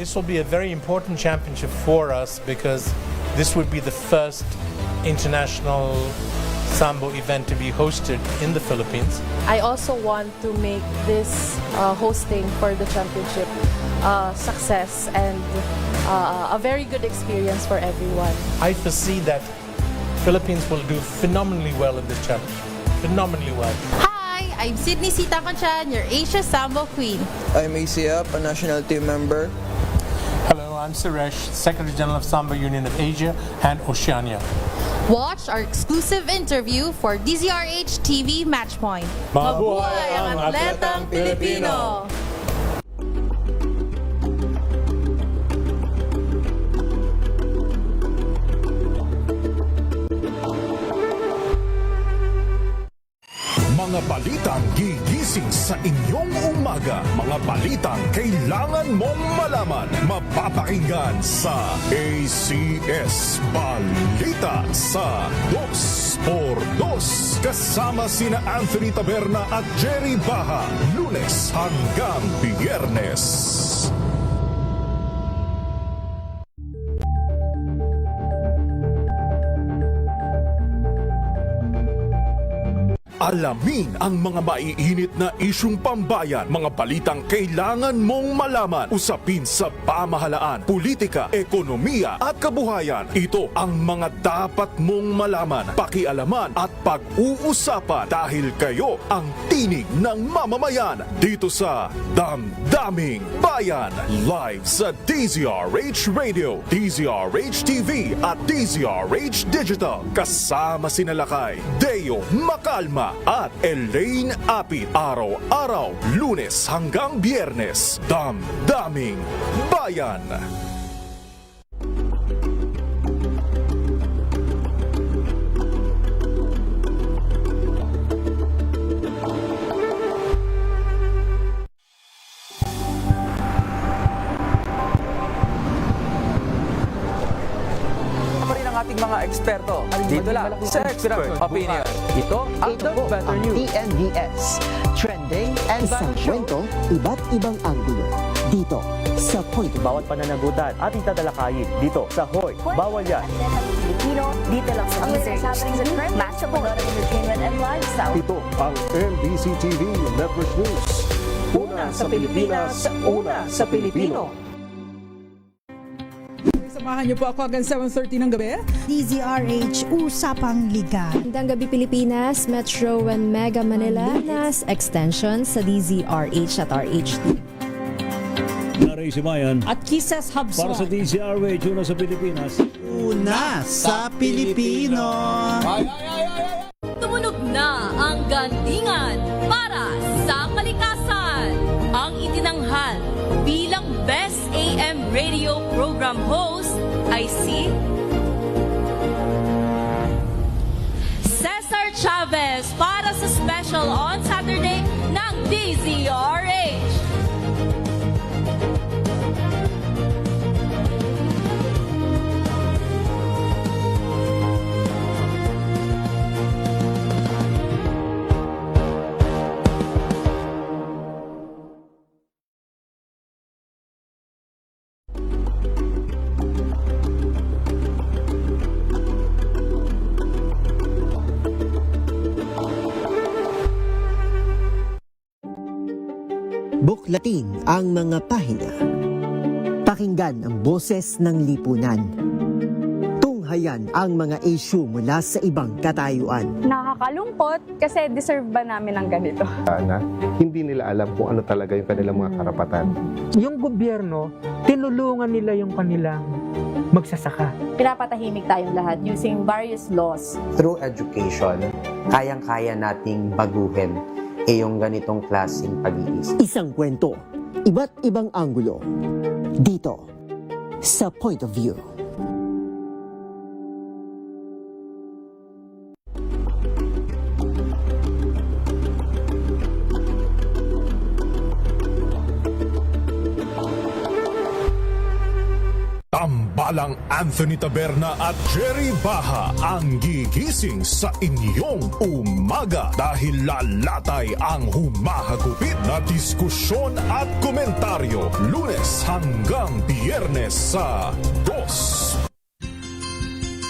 This will be a very important championship for us because this would be the first international Sambo event to be hosted in the Philippines. I also want to make this hosting for the championship success and a very good experience for everyone. I foresee that Philippines will do phenomenally well in this championship. Phenomenally well. Hi, I'm Sydney Sita Conchan, your Asia Sambo Queen. I'm ACF, a national team member. Hello, I'm Suresh, Secretary General of Sambo Union of Asia and Oceania. Watch our exclusive interview for DZRH TV Matchpoint. Mabuhay ang atletang Pilipino! Mga balitang gigising sa inyong umaga. Mga balitang kailangan mong malaman. Mapapakinggan sa ACS Balita sa 2x2. Kasama sina Anthony Taberna at Jerry Baha. Lunes hanggang Biyernes. Alamin ang mga maiinit na isyung pambayan, mga balitang kailangan mong malaman, usapin sa pamahalaan, politika, ekonomiya at kabuhayan. Ito ang mga dapat mong malaman, pakialaman at pag-uusapan dahil kayo ang tinig ng mamamayan dito sa Damdaming Bayan. Live sa DZRH Radio, DZRH TV at DZRH Digital. Kasama sina Lakay, Deo Macalma at Elaine Apit. Araw-araw, Lunes hanggang Biyernes. Damdaming Bayan. Ating mga eksperto dito lang sa Expert Opinion. Ito ang Better News. TNVS, trending and isang kwento, iba't ibang anggulo. Dito sa Point of View. Bawat pananagutan ating tatalakayin dito sa Hoy. Bawal yan. Pilipino, dito lang sa DZRH, match up entertainment and lifestyle. Ito ang MBC TV Network News. Una sa Pilipinas, una sa Pilipino. Samahan niyo po ako hanggang 7:30 ng gabi. DZRH Usapang Liga. Magandang gabi Pilipinas, Metro and Mega Manila, nas extension sa DZRH at RHT. Naray si Bayan at Kisses Habswan para sa DZRH, una sa Pilipinas. Una sa Pilipino. Tumunog na ang gandingan para sa kalikasan. Ang itinanghal bilang Best AM Radio Program Host ay si Cesar Chavez para sa special on Saturday ng DZRH. Buklatin ang mga pahina. Pakinggan ang boses ng lipunan. Tunghayan ang mga issue mula sa ibang katayuan. Nakakalungkot kasi deserve ba namin ng ganito? Sana, hindi nila alam kung ano talaga yung kanilang mga karapatan. Yung gobyerno, tinulungan nila yung kanilang magsasaka. Pinapatahimik tayong lahat using various laws. Through education, kayang-kaya nating baguhin yung ganitong klaseng pag-iisip. Isang kwento, iba't ibang anggulo. Dito sa Point of View. Tambalang Anthony Taberna at Jerry Baha ang gigising sa inyong umaga dahil lalatay ang humahagupit na diskusyon at komentaryo Lunes hanggang Biyernes sa DOS.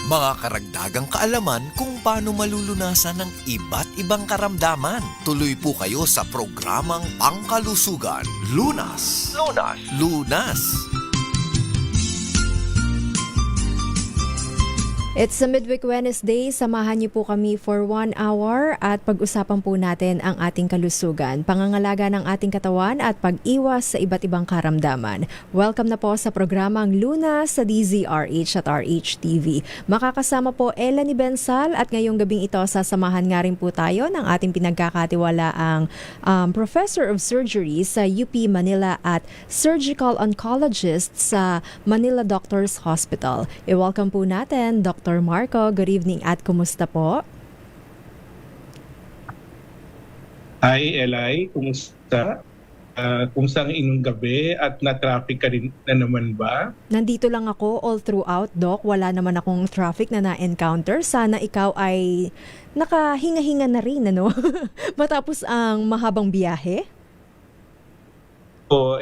Mga karagdagang kaalaman kung paano malulunasan ng iba't ibang karamdaman. Tuloy po kayo sa programang Pangkalusugan, Lunas. Lunas. It's a Midweek Wednesday. Samahan niyo po kami for 1 hour at pag-usapan po natin ang ating kalusugan, pangangalaga ng ating katawan at pag-iwas sa iba't ibang karamdaman. Welcome na po sa programang Lunas sa DZRH at RHTV. Makakasama po Ella ni Bensal at ngayong gabing ito sasamahan nga rin po tayo ng ating pinagkakatiwalaang Professor of Surgery sa UP Manila at Surgical Oncologist sa Manila Doctors Hospital. I-welcome po natin Dr. Marco. Good evening at kumusta po? Hi, Eli. Kumusta? Kumusta ang inyong gabi at na-traffic ka rin na naman ba? Nandito lang ako all throughout, Doc. Wala naman akong traffic na na-encounter. Sana ikaw ay nakahinga-hinga na rin, ano? Matapos ang mahabang biyahe? O,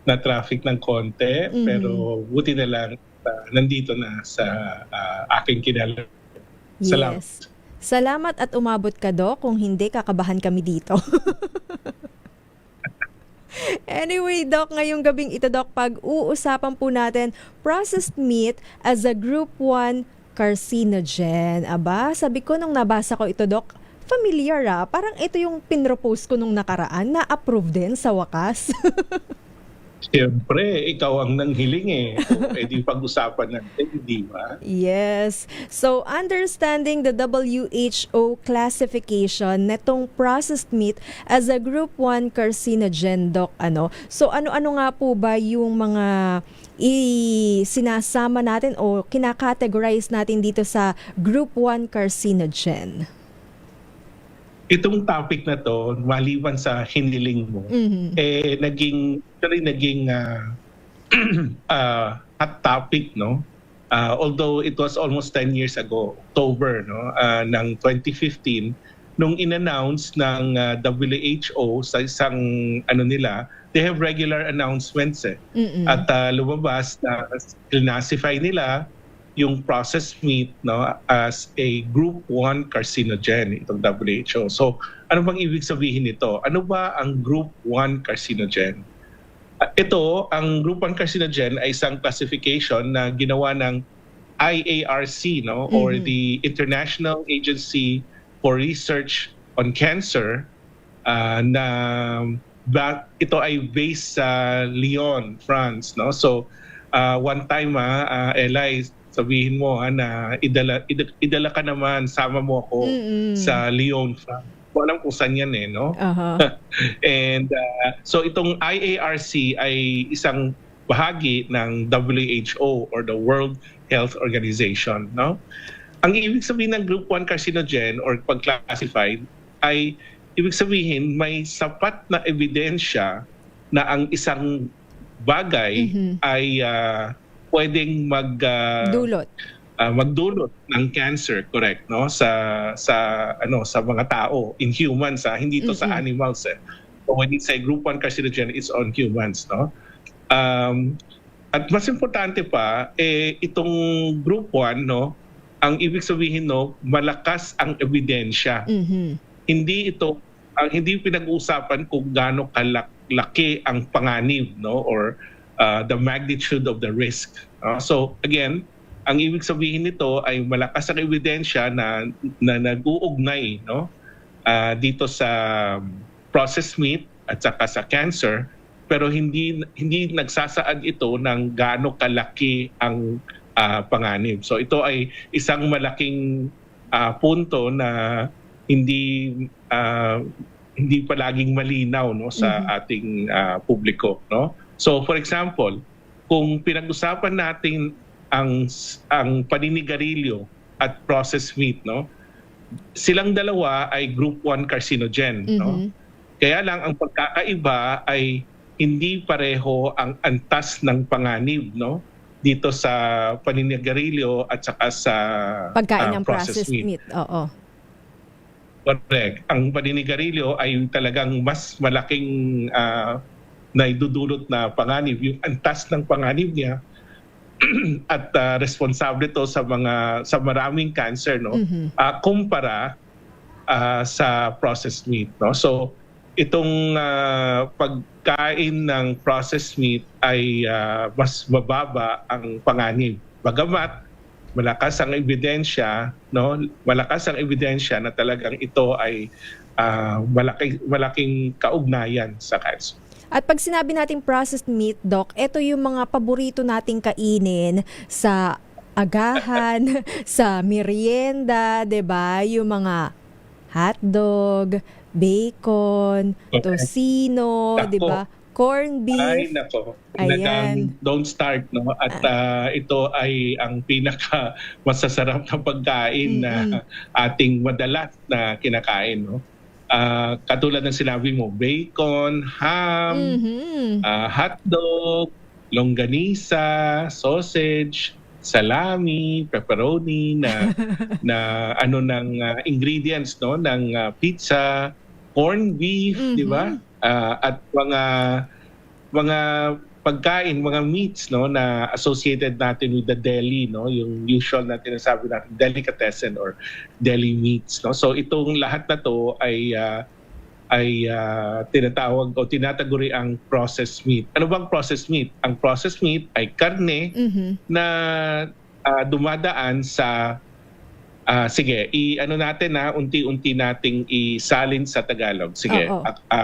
na-traffic ng konti, pero buti na lang nandito na sa aking kilala. Salamat. Yes. Salamat at umabot ka, Doc. Kung hindi, kakabahan kami dito. Anyway, Doc, ngayong gabing ito, Doc, pag-uusapan po natin processed meat as a group 1 carcinogen. Aba, sabi ko nung nabasa ko ito, Doc, familiar parang ito yung pinropose ko nung nakaraan na approve din sa wakas. Siyempre, ikaw ang nanghiling So, pwede pag-usapan natin, di ba? Yes. So, understanding the WHO classification netong processed meat as a group 1 carcinogen, Doc, So, ano-ano nga po ba yung mga sinasama natin o kinakategorize natin dito sa group 1 carcinogen? Itong topic na to, maliban sa hiniling mo, naging hot topic, no? Although it was almost 10 years ago, October, no, ng 2015, nung in-announce ng WHO sa isang they have regular announcements at lumabas na classify nila yung processed meat, no, as a group 1 carcinogen, itong WHO. So, ano bang ibig sabihin nito? Ano ba ang group 1 carcinogen? Ito, ang group 1 carcinogen ay isang classification na ginawa ng IARC, no, or the International Agency for Research on Cancer, na ito ay based sa Lyon, France, no. So, one time Eli, sabihin mo na idala ka naman, sama mo ako sa Lyon, France. Ko alam kung saan yan no? And so itong IARC ay isang bahagi ng WHO or the World Health Organization, no? Ang ibig sabihin ng group 1 carcinogen or pag-classified ay ibig sabihin may sapat na ebidensya na ang isang bagay ay pwedeng magdulot ng cancer, correct, no, sa mga tao, in humans, hindi to sa animals. So when you say group 1 carcinogen, it's on humans, no. At mas importante pa, itong group 1, no, ang ibig sabihin, no, malakas ang ebidensya. Hindi pinag-uusapan kung gaano kalaki ang panganib, no, or the magnitude of the risk. So again, ang ibig sabihin nito ay malakas ang ebidensya na nag-uugnay, no, dito sa processed meat at saka sa cancer, pero hindi nagsasaad ito ng gaano kalaki ang panganib. So ito ay isang malaking punto na hindi palaging malinaw, no, sa ating publiko, no. So for example, kung pinag-usapan natin ang paninigarilyo at processed meat, no, silang dalawa ay group 1 carcinogen, no. Kaya lang ang pagkakaiba ay hindi pareho ang antas ng panganib, no. dito sa paninigarilyo at saka sa Pagkain ng processed meat. Oo. Correct. Ang paninigarilyo ay talagang mas malaking naidudulot na panganib. Yung antas ng panganib niya at responsable to sa maraming cancer, no? Kumpara sa processed meat, no? So itong pagkain ng processed meat ay mas mababa ang panganib. Bagamat malakas ang ebidensya, no? Malakas ang ebidensya na talagang ito ay malaking kaugnayan sa cancer. At pag sinabi nating processed meat, Doc, ito yung mga paborito nating kainin sa agahan, sa merienda, 'di ba? Yung mga hotdog, bacon, tocino, 'di ba? Corn beef. Ay, nako. Ayan. Don't start, no? At ito ay ang pinaka masasarap na pagkain na ating madalas na kinakain, no? Katulad ng sinabi mo, bacon, ham, hotdog, longganisa, sausage, salami, pepperoni na ng ingredients, no, ng pizza, corned beef, di ba? At mga pagkain, mga meats, no, na associated natin with the deli, no, yung usual na tinasabi natin delicatessen or deli meats, no. So itong lahat na to ay tinatawag o tinataguri ang processed meat. Ano bang processed meat? Ang processed meat ay karne na dumadaan sa sige, unti-unti nating isalin sa Tagalog. Sige,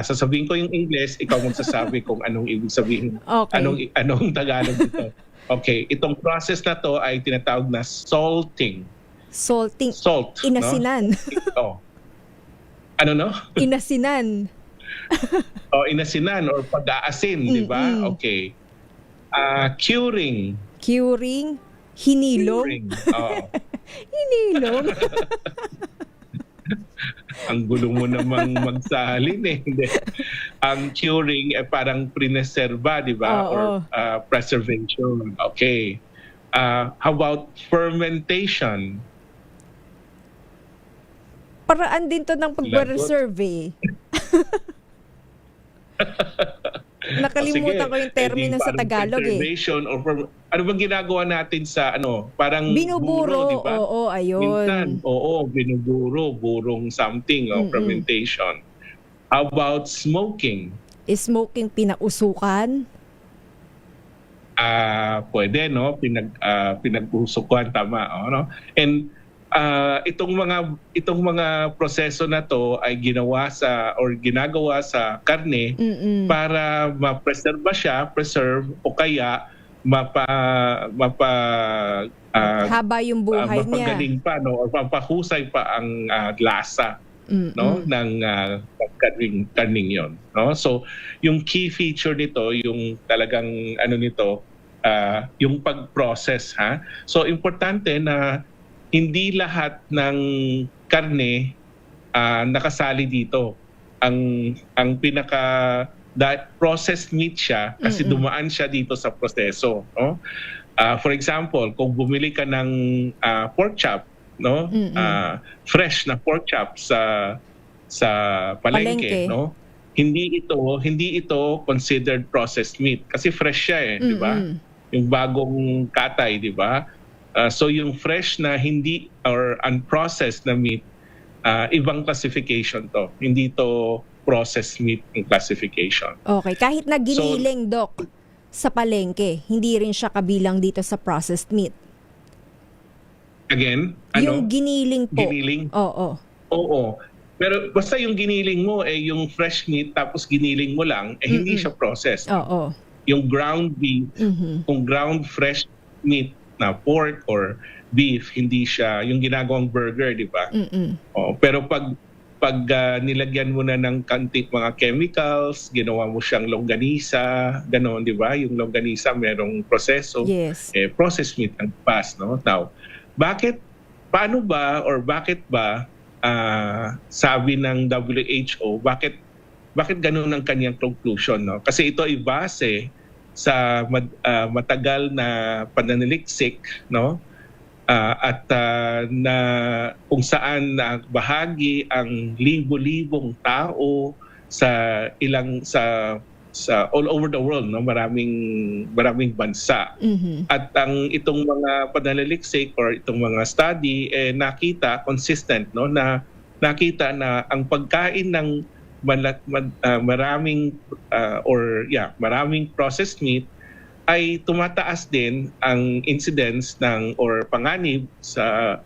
sasabihin ko yung English, ikaw magsasabi kung anong ibig sabihin, anong Tagalog ito. Okay, itong process na to ay tinatawag na salting. Salting. Salt. Inasinan. No? Ano no? Inasinan. Inasinan or pag-aasin, di ba? Okay. Curing. Curing. Hinilong. Curing. Hinilong. Ang gulo mo namang magsalin eh. Ang curing ay parang preserva, di ba? Or preservation. Okay. How about fermentation? Paraan din to ng pag-preserve eh. Nakalimutan ko yung termino sa Tagalog eh. Or ano bang ginagawa natin sa parang binuburo, buro, di ba? Oo, ayun. Minsan, binuburo, burong something, fermentation. How about smoking? Smoking, pinausukan? Pwede, no? Pinag-usukan, tama, no? And itong mga proseso na to ay ginagawa sa karne para preserve o kaya haba yung buhay niya. Mapagaling pa, no? Or mapahusay pa ang lasa, no, ng karning yon, no? So yung key feature nito, yung talagang yung pag-process, ha. So importante na hindi lahat ng karne nakasali dito. Ang processed meat siya kasi dumaan siya dito sa proseso, no? For example, kung bumili ka ng pork chop, no? Fresh na pork chop sa palengke, no? Hindi ito considered processed meat kasi fresh siya di ba? Yung bagong katay, di ba? So yung fresh na hindi or unprocessed na meat, ibang classification to. Hindi to processed meat in classification. Okay, kahit na giniling, Doc, sa palengke, hindi rin siya kabilang dito sa processed meat. Again? Yung giniling po. Giniling? Oo. Pero basta yung giniling mo, yung fresh meat tapos giniling mo lang, hindi siya processed. Oo. Yung ground beef, kung ground fresh meat na pork or beef, hindi siya yung ginagawang burger, di ba? Pero pag nilagyan mo na ng mga chemicals, ginawa mo siyang longganisa, gano'n, di ba? Yung longganisa merong proseso. Yes. Processed meat ang pass, no? Now, bakit ba sabi ng WHO, bakit gano'n ang kanyang conclusion, no? Kasi ito ay base matagal na pananaliksik, no? At na kung saan bahagi ang libo-libong tao sa all over the world, no, maraming bansa. At ang itong mga pananaliksik or itong mga study nakita consistent, no, na nakita na ang pagkain ng maraming processed meat ay tumataas din ang incidence or panganib sa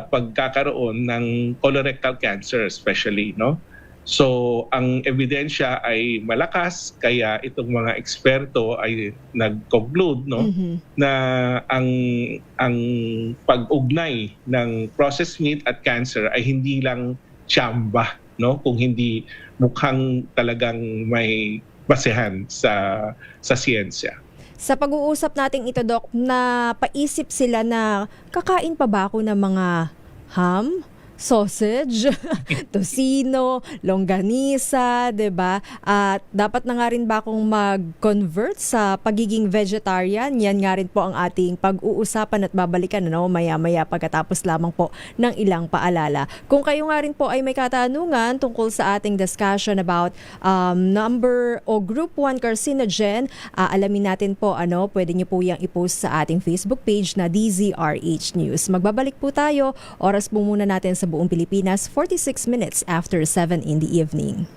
pagkakaroon ng colorectal cancer especially, no? So ang ebidensya ay malakas, kaya itong mga eksperto ay nag-conclude, no, na ang pag-ugnay ng processed meat at cancer ay hindi lang tsamba, no, kung hindi mukhang talagang may basehan sa siyensya. Sa pag-uusap natin ito, Doc, na paisip sila na kakain pa ba ako ng mga ham, sausage, tosino, longganisa, 'di ba? At dapat na nga rin ba akong mag-convert sa pagiging vegetarian? Yan nga rin po ang ating pag-uusapan at babalikan, ano, maya-maya pagkatapos lamang po ng ilang paalala. Kung kayo nga rin po ay may katanungan tungkol sa ating discussion about number o group 1 carcinogen, alamin natin po, ano, pwede niyo po yang i-post sa ating Facebook page na DZRH News. Magbabalik po tayo. Oras po muna natin sa buong Pilipinas, 46 minutes after 7 in the evening.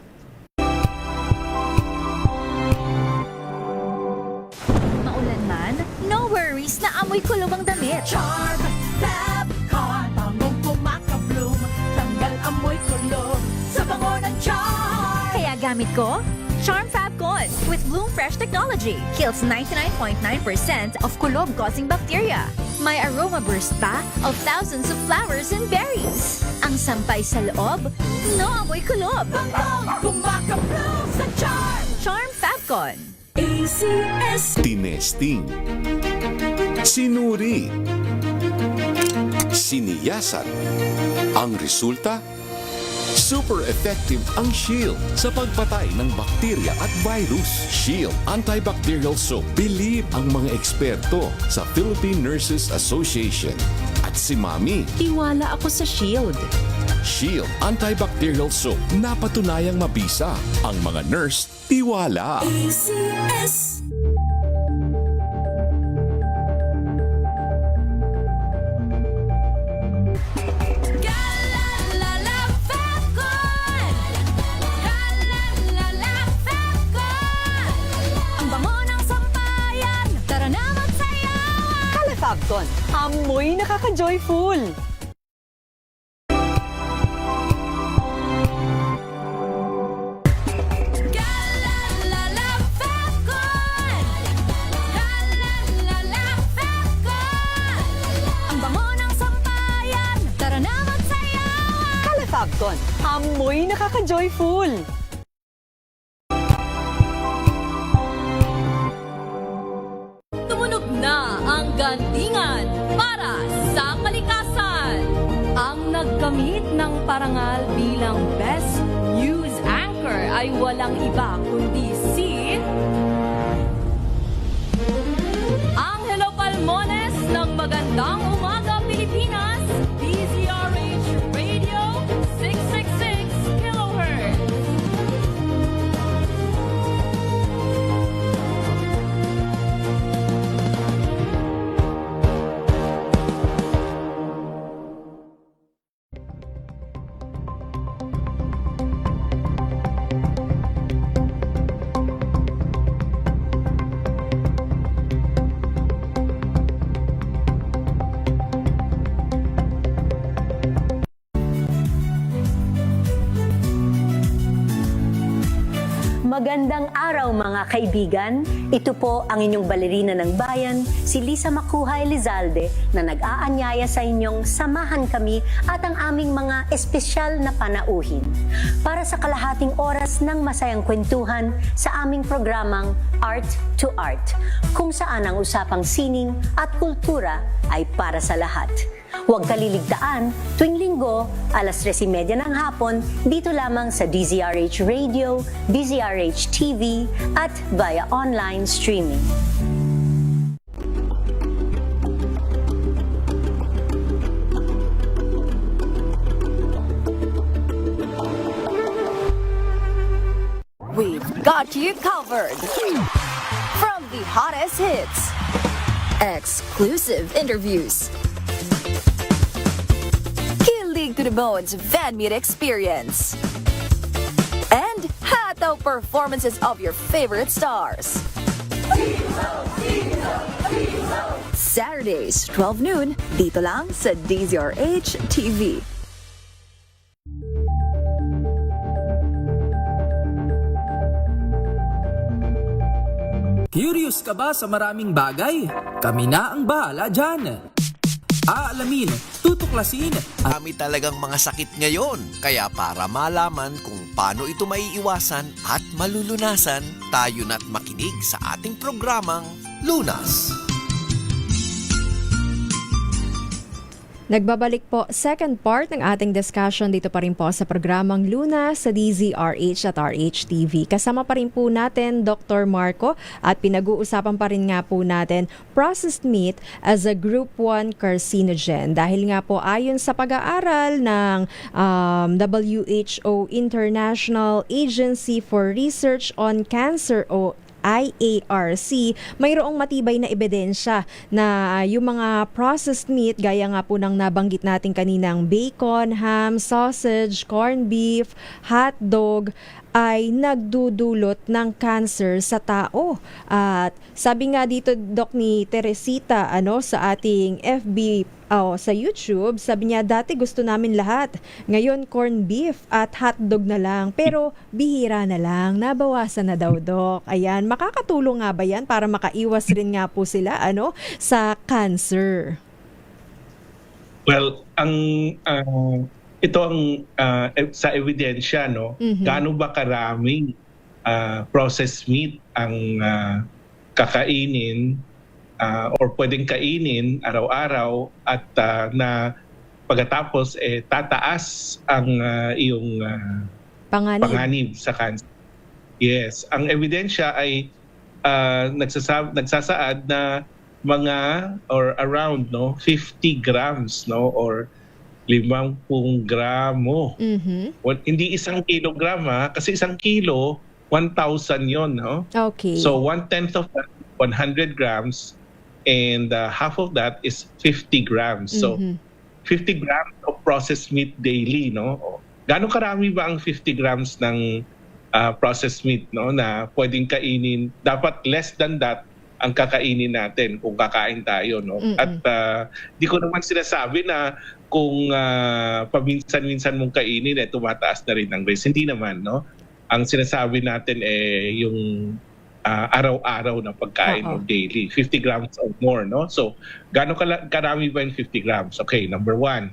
Maulan man, no worries na amoy kulog ang damit. Charm Fabcon, bangong kumakabloom, tanggal amoy kulog sa bango ng Charm. Kaya gamit ko, Charm Fabcon with Bloom Fresh technology. Kills 99.9% of kulog-causing bacteria. May aroma burst pa of thousands of flowers and berries. Ang sampay sa loob, no amoy kulob. Bangong kumakabloom sa Charm. Charm Fabcon. ACS. Tinesting, sinuri, siniyasan. Ang resulta, super effective ang Shield sa pagpatay ng bakterya at virus. Shield Antibacterial Soap. Believe ang mga eksperto sa Philippine Nurses Association. At si Mami, Tiwala ako sa Shield. Shield Antibacterial Soap. Napatunayang mabisa. Ang mga nurse, tiwala. ACS. Fabcon, amoy nakaka-joyful. Ang bango ng sampayan, tara na magsayawan. Kala Fabcon, amoy nakaka-joyful. Na ang gandingan para sa kalikasan. Ang nagkamit ng parangal bilang Best News Anchor ay walang iba kundi si Angelo Palmones ng Magandang Umaga Pilipinas, DZRH Radio 666 kHz. Magandang araw mga kaibigan. Ito po ang inyong balerina ng bayan, si Lisa Makuha Elizalde, na nag-aanyaya sa inyong samahan kami at ang aming mga espesyal na panauhin para sa kalahating oras ng masayang kwentuhan sa aming programang Art to Art, kung saan ang usapang sining at kultura ay para sa lahat. Huwag kaliligtaan, tuwing linggo, alas 3:30 ng hapon, dito lamang sa DZRH Radio, DZRH TV, at via online streaming. We've got you covered. From the hottest hits, exclusive interviews, kilig to the bones fan meet experience, and hataw performances of your favorite stars. Saturdays, 12 noon, dito lang sa DZRH TV. Curious ka ba sa maraming bagay? Kami na ang bahala dyan. Aalamin, tutuklasin. Kami talagang mga sakit ngayon. Kaya para malaman kung paano ito maiiwasan at malulunasan, tayo na't makinig sa ating programang Lunas. Nagbabalik po second part ng ating discussion dito pa rin po sa programang Lunas sa DZRH at RHTV. Kasama pa rin po natin Dr. Marco at pinag-uusapan pa rin nga po natin processed meat as a group 1 carcinogen. Dahil nga po ayon sa pag-aaral ng WHO International Agency for Research on Cancer o IARC, mayroong matibay na ebidensya na yung mga processed meat, gaya nga po ng nabanggit natin kaninang bacon, ham, sausage, corned beef, hotdog, ay nagdudulot ng cancer sa tao. At sabi nga dito, Doc, ni Teresita sa ating FB sa YouTube, sabi niya, dati gusto namin lahat. Ngayon, corned beef at hotdog na lang. Pero bihira na lang. Nabawasan na daw, Doc. Ayan, makakatulong nga ba yan para makaiwas rin nga po sila sa cancer? Well, ito ang sa ebidensya, gaano ba karaming processed meat ang kakainin or pwedeng kainin araw-araw at na pagkatapos tataas ang iyong panganib sa cancer. Yes, ang ebidensya ay nagsasaad na mga or around 50 grams or 50 gramo. Hindi 1 kilograma kasi 1 kilo 1,000 yon, Okay. So 1/10 of that, 100 grams, and half of that is 50 grams. So 50 grams of processed meat daily, Gaano karami ba ang 50 grams ng processed meat, na pwedeng kainin? Dapat less than that ang kakainin natin kung kakain tayo, At di ko naman sinasabi na kung paminsan-minsan mong kainin tumataas na rin ang risk. Hindi naman, Ang sinasabi natin yung araw-araw na pagkain mo daily, 50 grams or more, So, gaano karami ba yung 50 grams? Okay, number 1,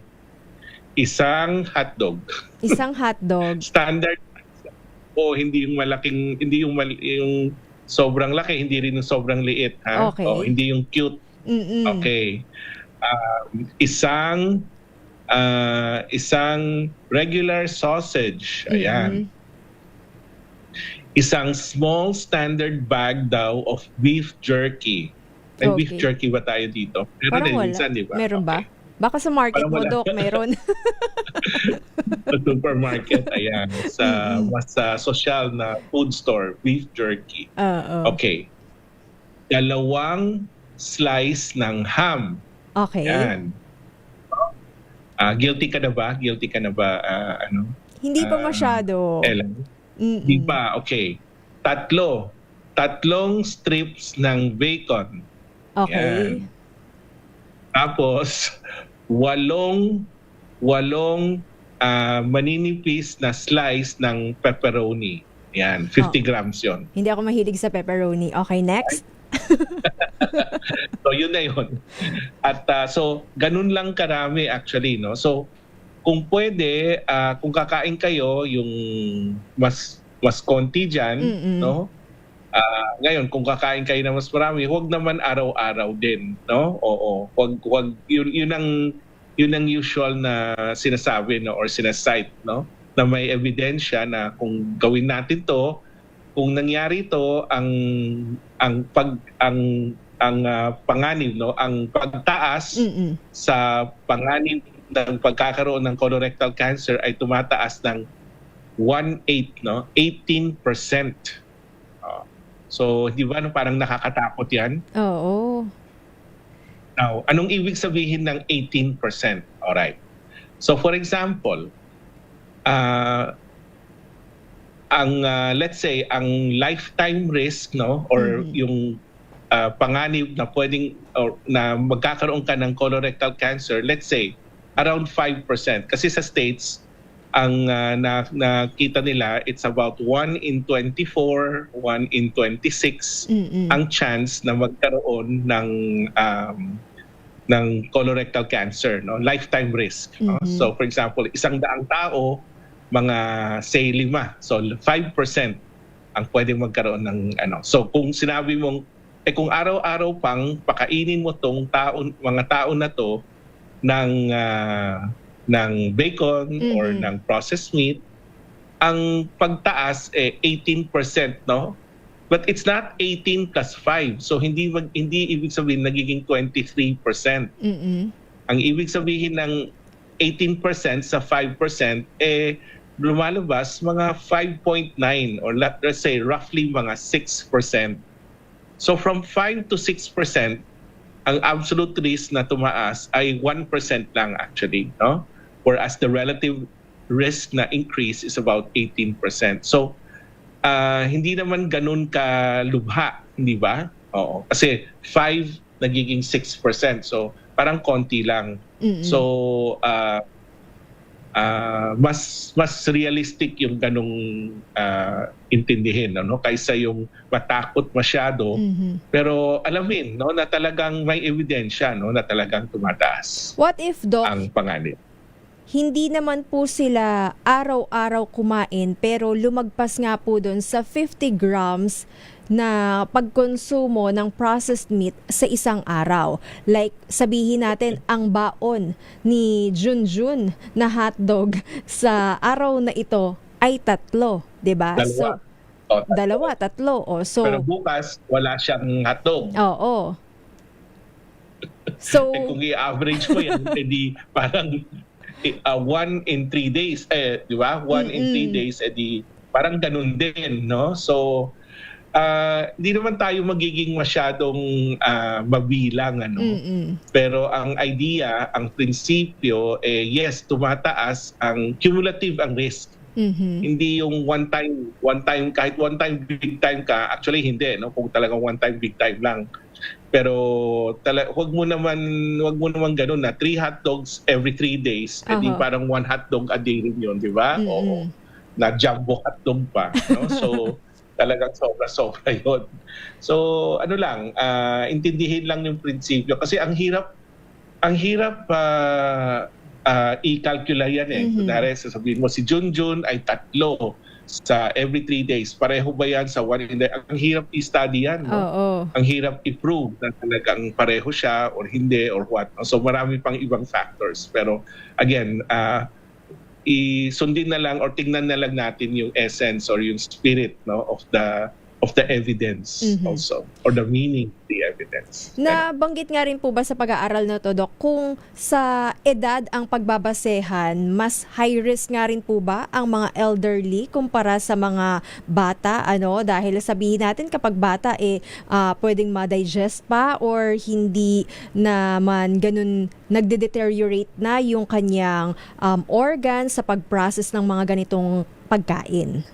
isang hotdog. Isang hotdog. Standard. Hindi yung malaking, hindi yung sobrang laki, hindi rin yung sobrang liit, ha? Okay. Hindi yung cute. Okay. Isang regular sausage. Ayan. Isang small standard bag daw of beef jerky. May beef jerky ba tayo dito? Meron din minsan, di ba? Meron ba? Baka sa market mo, Doc, meron. Sa supermarket, ayan. Sa social na food store, beef jerky. Okay. 2 slice ng ham. Okay. Ayan. Guilty ka na ba? Hindi pa masyado. Ellen? Hindi pa. Okay. 3 strips ng bacon. Okay. Ayan. Tapos, 8 maninipis na slice ng pepperoni. Yan, 50 grams yon. Hindi ako mahilig sa pepperoni. Okay, next. So, yun na yun. At so, ganun lang karami actually, So, kung pwede, kung kakain kayo, yung mas konti dyan, ngayon, kung kakain kayo na mas marami, huwag naman araw-araw din, Oo. Huwag yun yun ang usual na sinasabi, no, or sinasite, no, na may ebidensya na kung gawin natin to, kung nangyari to, panganib, no, ang pagtaas sa panganib ng pagkakaroon ng colorectal cancer ay tumataas ng 1/8, no, 18%. So, di ba, no, parang nakakatakot yan? Oo. Now, anong ibig sabihin ng 18%? Alright. So, for example, let's say, ang lifetime risk, no, or yung panganib na pwedeng, or na magkakaroon ka ng colorectal cancer, let's say, around 5%. Kasi sa States, ang nakita nila, it's about 1 in 24, 1 in 26 ang chance na magkaroon ng colorectal cancer, no? Lifetime risk. No? So for example, 100 tao, mga say 5. So 5% ang pwedeng magkaroon ng ano. So kung sinabi mong kung araw-araw pang pakainin mo tong mga tao na to ng bacon or ng processed meat, ang pagtaas 18%, no? But it's not 18 plus 5. So hindi ibig sabihin nagiging 23%. Ang ibig sabihin ng 18% sa 5% lumalabas mga 5.9 or let's say roughly mga 6%. So from 5 to 6%, ang absolute risk na tumaas ay 1% lang actually, no? Whereas the relative risk na increase is about 18%. So hindi naman ganun kalubha, hindi ba? Oo. Kasi 5 nagiging 6%. So parang konti lang. So mas realistic yung ganung intindihin, no? Kaysa yung matakot masyado. Pero alamin, no, na talagang may ebidensya, no, na talagang tumataas. What if, Doc, ang panganib? Hindi naman po sila araw-araw kumain pero lumagpas nga po doon sa 50 grams na pagkonsumo ng processed meat sa isang araw. Like sabihin natin ang baon ni Junjun na hotdog sa araw na ito ay 3, 'di ba? So 2, 3. So pero bukas wala siyang hotdog. Oo. So kung i-average mo yan, edi parang 1 in 3 days, di ba? 1 in 3 days, edi parang ganun din, no? So, hindi naman tayo magiging masyadong mabilang, ano? Pero ang idea, ang prinsipyo, yes, tumataas ang cumulative ang risk. Hindi yung one time, kahit one time, big time ka, actually hindi, no? Kung talagang one time, big time lang. Pero wag mo naman ganoon na 3 hot dogs every 3 days, edi parang 1 hot dog a day rin yun, di ba? Oo. Na jumbo hot dog pa, no? So talagang sobra-sobra yun. So ano lang, intindihin lang yung prinsipyo kasi ang hirap i-calculate yan eh. Kunwari, sasabihin mo si Junjun ay 3 sa every 3 days. Pareho ba yan sa 1 in the... Ang hirap i-study yan. No? Ang hirap i-prove na talagang pareho siya or hindi or what. No? So marami pang ibang factors. Pero again, isundin na lang or tingnan na lang natin yung essence or yung spirit, no, of the evidence also, or the meaning of the evidence. Nabanggit nga rin po ba sa pag-aaral na to, Doc, kung sa edad ang pagbabasehan, mas high risk nga rin po ba ang mga elderly kumpara sa mga bata, ano? Dahil sabihin natin kapag bata pwedeng ma-digest pa or hindi naman ganun nagde-deteriorate na yung kanyang organ sa pag-process ng mga ganitong pagkain.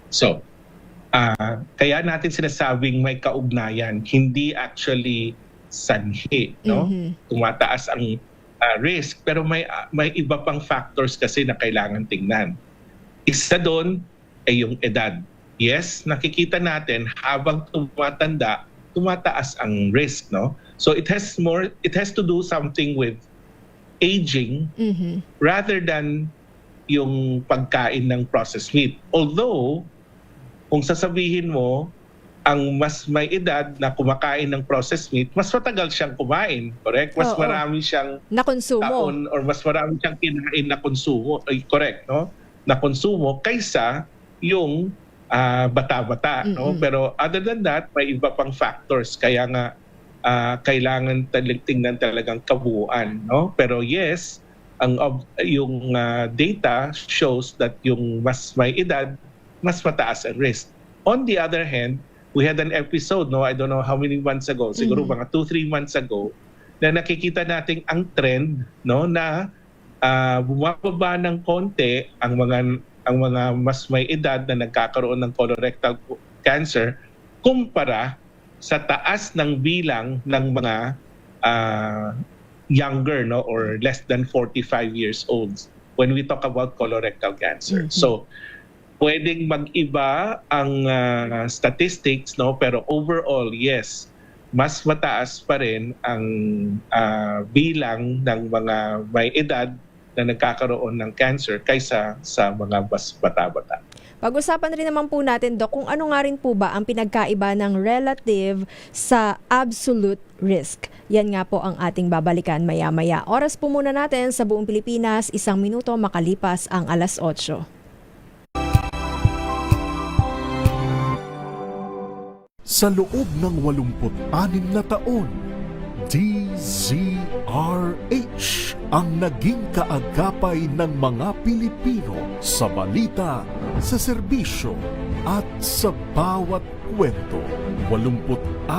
So, kaya natin sinasabing may kaugnayan, hindi actually sanhi, no? Tumataas ang risk, pero may iba pang factors kasi na kailangan tingnan. Isa doon ay yung edad. Yes, nakikita natin habang tumatanda, tumataas ang risk, no? So it has to do something with aging rather than yung pagkain ng processed meat. Although kung sasabihin mo, ang mas may edad na kumakain ng processed meat, mas matagal siyang kumain, correct? Mas Oo. marami siyang Nakonsumo. taon or mas marami siyang kinain na konsumo, correct, no? Na konsumo kaysa yung bata-bata, no? Pero other than that, may iba pang factors kaya nga kailangan tingnan talagang kabuuan, no? Pero yes, yung data shows that yung mas may edad, mas mataas ang risk. On the other hand, we had an episode, no, I don't know how many months ago, siguro mga 2-3 months ago, na nakikita natin ang trend, no, na bumababa ng konti ang mga mas may edad na nagkakaroon ng colorectal cancer kumpara sa taas ng bilang ng mga younger, no, or less than 45 years old when we talk about colorectal cancer. So pwedeng mag-iba ang statistics, no, pero overall, yes, mas mataas pa rin ang bilang ng mga may edad na nagkakaroon ng cancer kaysa sa mga mas bata-bata. Pag-usapan rin naman po natin, Doc, kung ano nga rin po ba ang pinagkaiba ng relative sa absolute risk. Yan nga po ang ating babalikan maya-maya. Oras po muna natin sa buong Pilipinas, 1 minuto makalipas ang 8:00. Sa loob ng 86 na taon, DZRH ang naging kaagapay ng mga Pilipino sa balita, sa serbisyo at sa bawat kwento. 86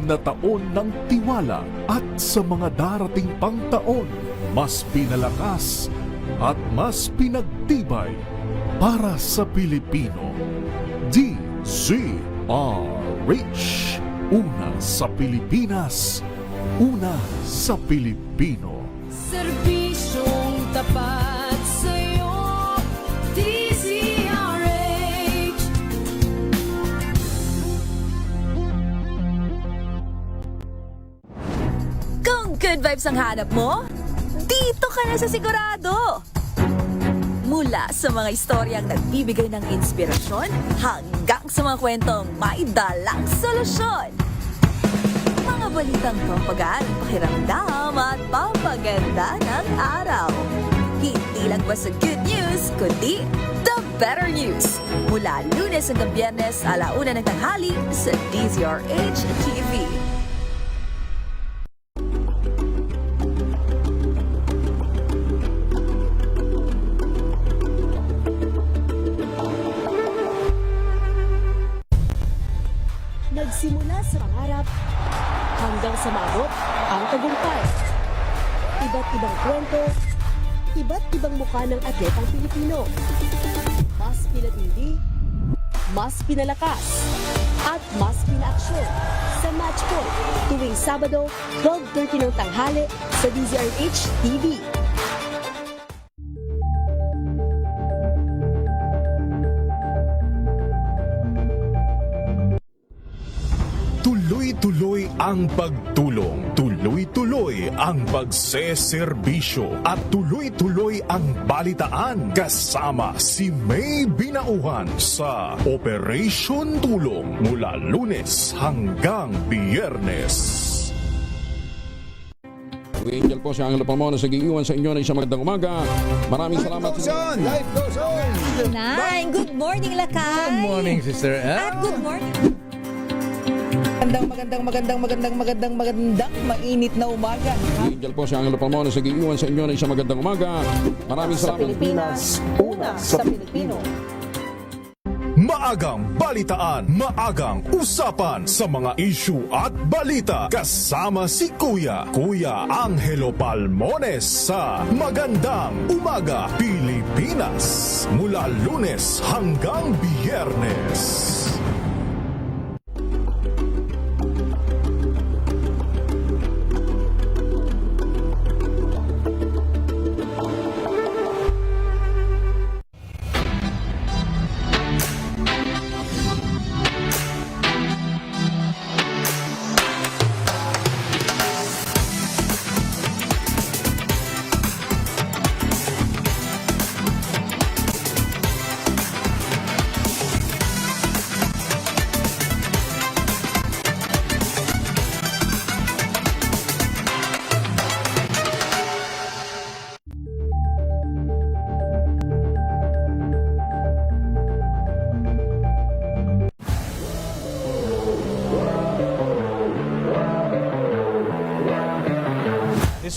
na taon ng tiwala at sa mga darating pang taon, mas pinalakas at mas pinagtibay para sa Pilipino. DZRH, una sa Pilipinas, una sa Pilipino. Serbisyong tapat sa'yo, DZRH. Kung good vibes ang hanap mo, dito ka na sa Sigurado! Mula sa mga istoryang nagbibigay ng inspirasyon hanggang sa mga kwentong may dalang solusyon. Mga balitang pampagaan, pakiramdam at pampaganda ng araw. Hindi lang ba sa good news, kundi the better news. Mula Lunes hanggang Biyernes, 1:00 ng tanghali sa DZRH TV. Nagsimula sa pangarap hanggang sa maabot ang tagumpay. Iba't ibang kwento, iba't ibang mukha ng atletang Pilipino. Mas pinatindi, mas pinalakas, at mas pinaaksyon sa Match Point tuwing Sabado, 12:30 ng tanghali sa DZRH TV. Tuloy-tuloy ang pagtulong, tuloy-tuloy ang pagseserbisyo at tuloy-tuloy ang balitaan kasama si May Binauhan sa Operation Tulong mula Lunes hanggang Biyernes. Angel po si Angelo Palmona sa giiwan sa inyo ng isang magandang umaga. Maraming salamat. Life goes on! Good morning, Lakay! Good morning, Sister Ann. At good morning! Magandang mainit na umaga. Angel po si Angelo Palmona sa giiwan sa inyo ng isang magandang umaga. Maraming salamat. Pilipinas, una sa Pilipino. Maagang balitaan, maagang usapan sa mga issue at balita kasama si Kuya Angelo Palmones sa Magandang Umaga Pilipinas mula Lunes hanggang Biyernes.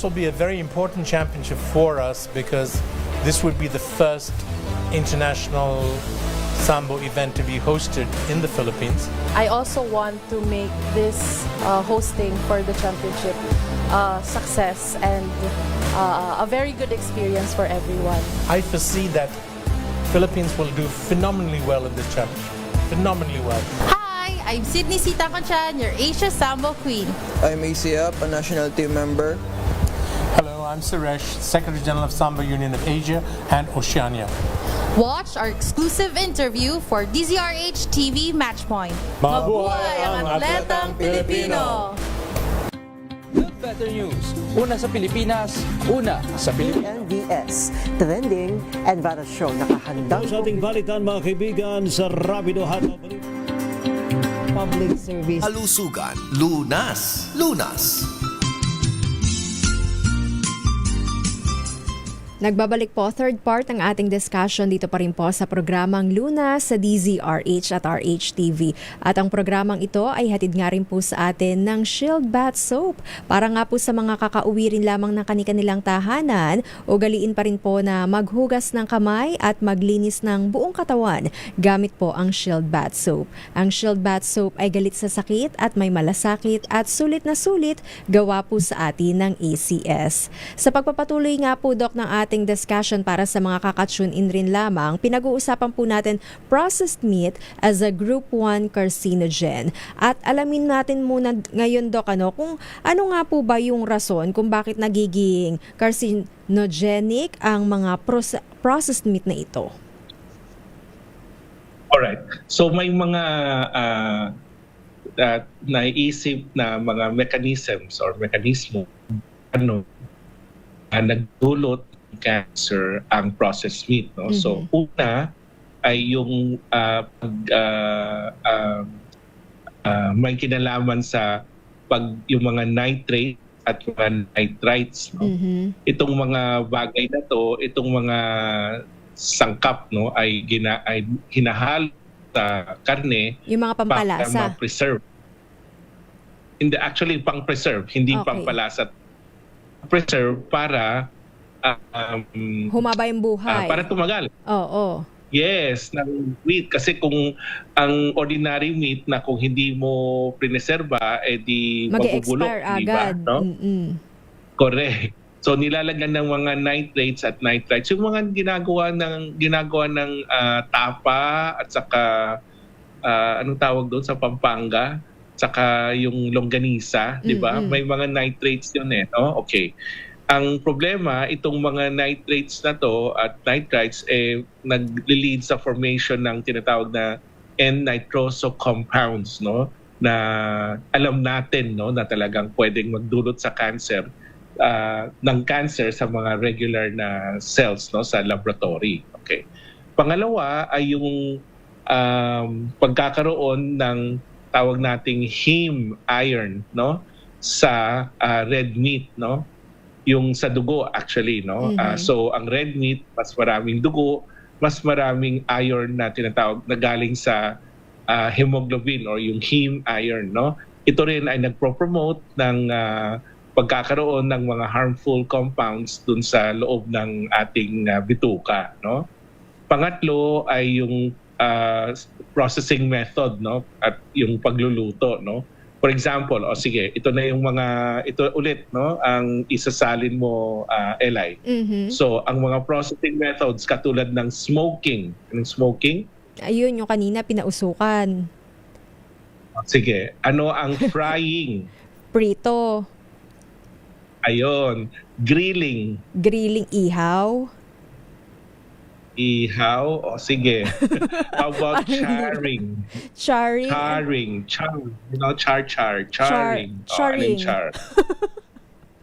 this will be a very important championship for us because this would be the first international Sambo event to be hosted in the Philippines. I also want to make this hosting for the championship success and a very good experience for everyone. I foresee that Philippines will do phenomenally well in this championship. Phenomenally well. Hi, I'm Sydney Sita Conchan, your Asia Sambo Queen. I'm ACF, a national team member. Hello, I'm Suresh, Secretary General of Sambo Union of Asia and Oceania. Watch our exclusive interview for DZRH TV Matchpoint. Mabuhay ang atletang Pilipino! Good Better News. Una sa Pilipinas, una sa Pilipinas. NBS, trending and variety show nakahandang Sa ating balitan mga kaibigan sa Rapido Hot public service. Kalusugan, lunas, lunas. Nagbabalik po third part ng ating discussion dito pa rin po sa programang Luna sa DZRH at RHTV. At ang programang ito ay hatid nga rin po sa atin ng Shield Bath Soap. Para nga po sa mga kakauwi rin lamang ng kanilang tahanan, ugaliin pa rin po na maghugas ng kamay at maglinis ng buong katawan gamit po ang Shield Bath Soap. Ang Shield Bath Soap ay galit sa sakit at may malasakit at sulit na sulit gawa po sa atin ng ACS. Sa pagpapatuloy nga po, Dok, ng ating discussion para sa mga kakatune in rin lamang, pinag-uusapan po natin processed meat as a group 1 carcinogen. At alamin natin muna ngayon, Dok, kung ano nga po ba yung rason kung bakit nagiging carcinogenic ang mga processed meat na ito. Alright. So may mga naiisip na mga mechanisms or mekanismo nagdulot cancer ang processed meat, no? Mm-hmm. So una ay yung may kinalaman sa yung mga nitrate at mga nitrites, no? Mm-hmm. Itong mga bagay na to, itong mga sangkap, no, ay hinahalo sa karne, yung mga pampalasa para ma-preserve. Actually pang-preserve, hindi pampalasa. Preserve para humaba yung buhay. Para tumagal. Oo. Yes, ng meat. Kasi kung ang ordinary meat na kung hindi mo preserva, di mabubulok. Mag-expire agad. No? Correct. So nilalagyan ng mga nitrates at nitrites. Yung mga ginagawa ng tapa at saka anong tawag doon sa Pampanga, saka yung longganisa, di ba? May mga nitrates yun no? Okay. Ang problema, itong mga nitrates na to at nitrites nag-lead sa formation ng tinatawag na N-nitroso compounds, no? Na alam natin, no, na talagang pwedeng magdulot sa cancer ng cancer sa mga regular na cells, no, sa laboratory. Okay. Pangalawa ay yung pagkakaroon ng tawag nating heme iron, no, sa red meat, no? Yung sa dugo actually, no? So ang red meat, mas maraming dugo, mas maraming iron na tinatawag na galing sa hemoglobin or yung heme iron, no? Ito rin ay nagpro-promote ng pagkakaroon ng mga harmful compounds dun sa loob ng ating bituka, no? Pangatlo ay yung processing method, no? At yung pagluluto, no? For example, sige, ito na yung ito ulit, no, ang isasalin mo, Eli. Mm-hmm. So, ang mga processing methods katulad ng smoking. Anong smoking? Ayun, yung kanina pinausukan. Sige, ano ang frying? Prito. Ayun, grilling. Grilling, ihaw. Ihaw? Sige. How about charring? Charring? You know, charring. Charring. Char?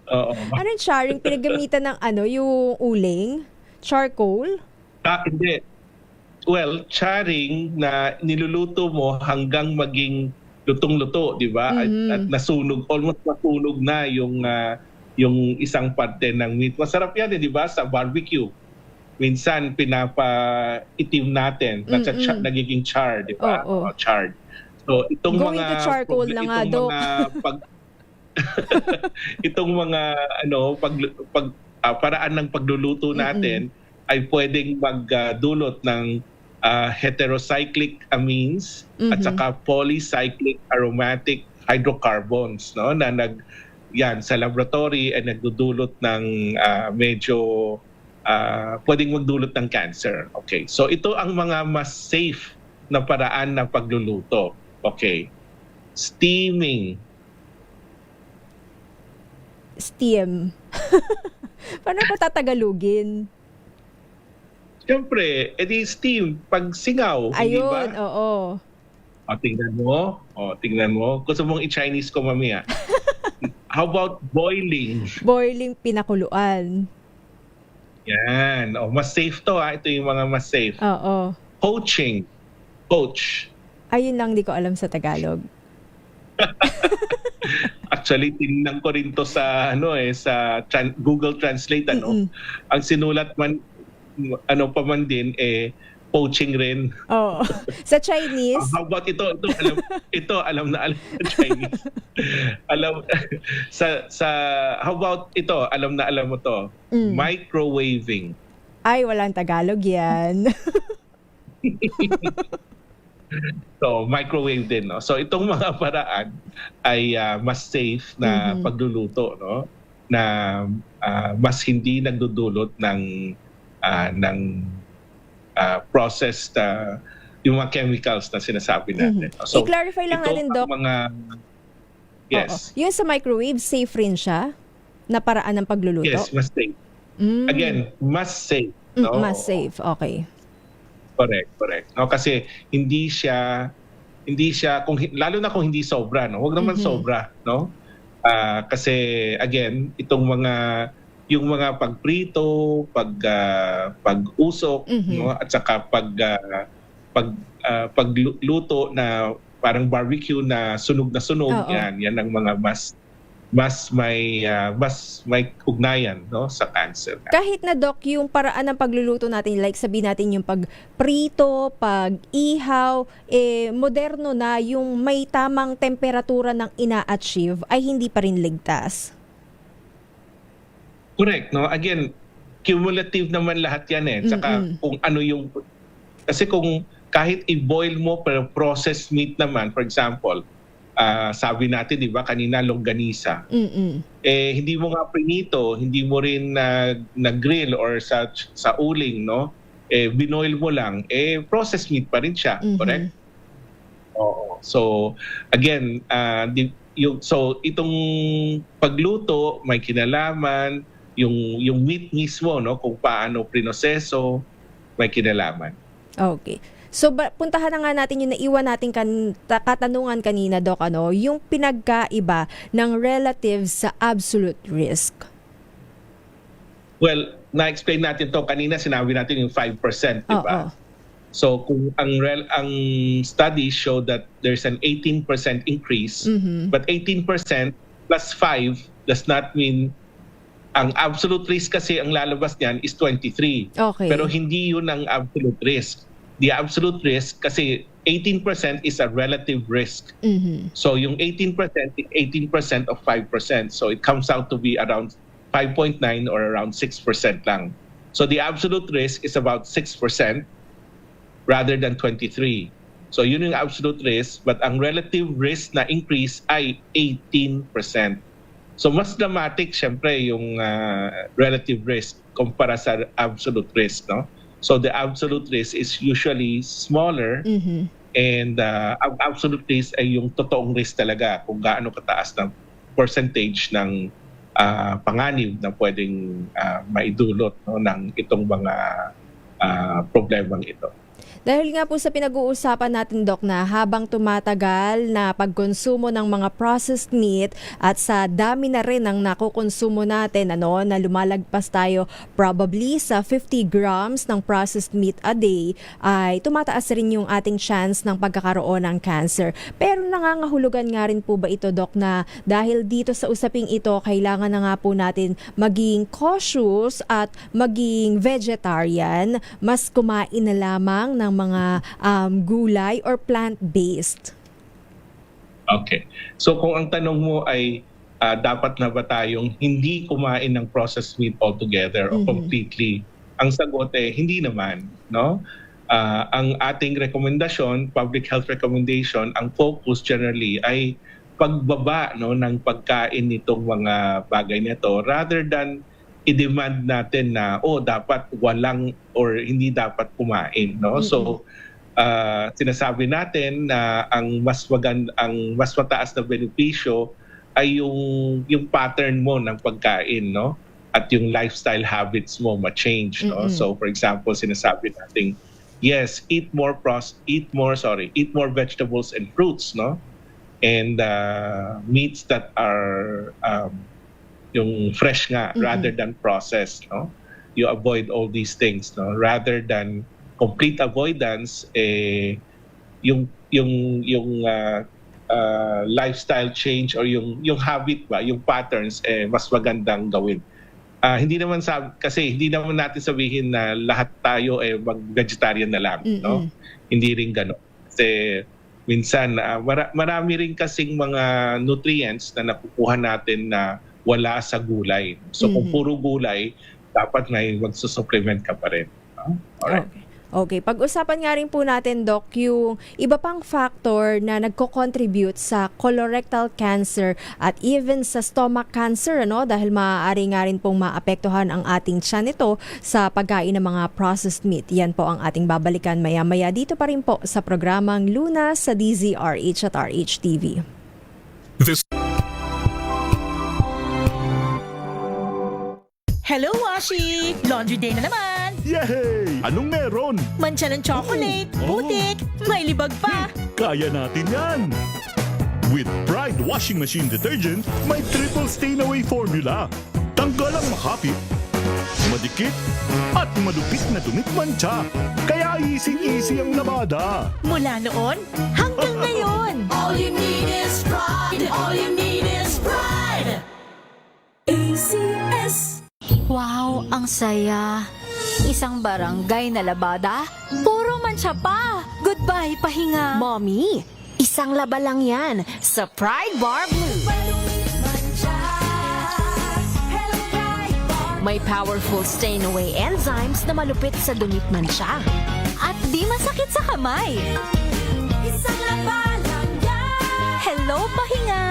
Oo. Anong charring? Pinagamitan ng yung uling? Charcoal? Hindi. Well, charring na niluluto mo hanggang maging lutong-luto, di ba? Mm-hmm. At almost nasunog na yung isang parte ng meat. Masarap yan, di ba? Sa barbecue. Minsan pinapa-itim natin, nagiging char, di ba? Charred. So itong going mga to charcoal na nga, Dok. itong mga paraan ng pagluluto natin ay pwedeng magdulot ng heterocyclic amines at saka polycyclic aromatic hydrocarbons, no, na yan sa laboratory ay nagdudulot ng medyo pwedeng magdulot ng cancer. Okay. So ito ang mga mas safe na paraan ng pagluluto. Okay. Steaming. Steam. Paano ko tatagalugin? Siyempre, edi steam, pag singaw, hindi ba? Ayun, oo. Tingnan mo. Gusto mong i-Chinese ko mamaya. How about boiling? Boiling, pinakuluan. Yan. Mas safe to ha. Ito yung mga mas safe. Oo. Poaching. Poach. Ayun lang, di ko alam sa Tagalog. Actually, tinignan ko rin to sa sa Google Translate Ang sinulat man pa man din poaching rin. Oh. Sa Chinese? How about ito alam na sa Chinese. How about ito, alam mo to. Microwaving. Ay, walang Tagalog yan. So, microwave din, no? So, itong mga paraan ay mas safe na pagluluto, no? Na mas hindi nagdudulot ng processed yung mga chemicals na sinasabi natin. So, i-clarify lang natin, Doc. Yes. Yung sa microwave, safe rin siya na paraan ng pagluluto? Yes, mas safe. Again, mas safe. No? Mas safe, okay. Correct. No, kasi hindi siya lalo na kung hindi sobra, no. Huwag naman sobra, no? Kasi again, itong yung mga pagprito, pag-usok, no, at saka pagluto na parang barbecue na sunog, yan ang mga mas may ugnayan, no, sa cancer. Kahit na, Doc, yung paraan ng pagluluto natin, like sabihin natin yung pagprito, pag-ihaw, moderno na, yung may tamang temperatura ng ina-achieve, ay hindi pa rin ligtas. Correct, no? Again, cumulative naman lahat yan Saka kung ano yung, kasi kung kahit i-boil mo pero processed meat naman, for example, sabi natin, di ba, kanina longganisa. Hindi mo nga prinito, hindi mo rin na-grill or sa uling, no? Binoil mo lang, processed meat pa rin siya, correct? Oo. So, again, so itong pagluto, may kinalaman, yung meat mismo, no? Kung paano prinoseso, may kinalaman. Okay. So, puntahan na nga natin yung naiwan natin katanungan kanina, Doc, yung pinagkaiba ng relative sa absolute risk. Well, na-explain natin to kanina, sinabi natin yung 5%, di ba? So, kung ang studies show that there's an 18% increase, but 18% plus 5 does not mean ang absolute risk kasi ang lalabas niyan is 23. Okay. Pero hindi yun ang absolute risk. The absolute risk, kasi 18% is a relative risk. So yung 18% is 18% of 5%. So it comes out to be around 5.9 or around 6% lang. So the absolute risk is about 6% rather than 23. So yun yung absolute risk, but ang relative risk na increase ay 18%. So mas dramatic syempre yung relative risk kumpara sa absolute risk, no? So the absolute risk is usually smaller and ang absolute risk ay yung totoong risk talaga kung gaano kataas ng percentage ng panganib na pwedeng maidulot, no, ng itong mga problemang ito. Dahil nga po sa pinag-uusapan natin, Doc, na habang tumatagal na pagkonsumo ng mga processed meat at sa dami na rin ang nakukonsumo natin, na lumalagpas tayo probably sa 50 grams ng processed meat a day, ay tumataas rin yung ating chance ng pagkakaroon ng cancer. Pero nangangahulugan nga rin po ba ito, Doc, na dahil dito sa usaping ito, kailangan na nga po natin maging cautious at maging vegetarian, mas kumain na lamang ng mga gulay or plant-based? Okay. So kung ang tanong mo ay dapat na ba tayong hindi kumain ng processed meat altogether o completely? Ang sagot hindi naman, no? Ang ating rekomendasyon, public health recommendation, ang focus generally ay pagbaba, no, ng pagkain nitong mga bagay nito rather than i-demand natin na dapat walang or hindi dapat kumain, no? So sinasabi natin na ang mas mataas na benepisyo ay yung pattern mo ng pagkain, no? At yung lifestyle habits mo ma-change, no? So for example, sinasabi natin, yes, eat more vegetables and fruits, no? And meats that are yung fresh nga rather than processed, no? You avoid all these things, no? Rather than complete avoidance, yung lifestyle change or yung habit ba, yung patterns, mas magandang gawin. Hindi naman natin sabihin na lahat tayo mag-vegetarian na lang, no? Hindi rin gano'n. Kasi minsan marami rin kasing mga nutrients na nakukuha natin na wala sa gulay. So kung puro gulay, dapat may magsusupplement ka pa rin. Alright. Okay, pag-usapan nga rin po natin, Doc, yung iba pang factor na nagko-contribute sa colorectal cancer at even sa stomach cancer, ano? Dahil maaari nga rin pong maapektuhan ang ating tiyan nito sa pagkain ng mga processed meat. Yan po ang ating babalikan maya-maya dito pa rin po sa programang Luna sa DZRH at RHTV. Hello, Washi! Laundry day na naman! Yay! Anong meron? Mancha ng chocolate, putik, may libag pa! Kaya natin yan! With Pride Washing Machine Detergent, may triple stain-away formula. Tanggal ang makapit, madikit, at malupit na dumit mancha. Kaya easy-easy ang labada. Mula noon hanggang ngayon! All you need is pride! All you need is pride! ACS. Wow, ang saya. Isang barangay na labada, puro mancha pa. Goodbye, pahinga. Mommy, isang laba lang yan sa Pride Bar Blue. May powerful stain-away enzymes na malupit sa dumit mancha. At di masakit sa kamay. Isang laba lang yan. Hello, pahinga.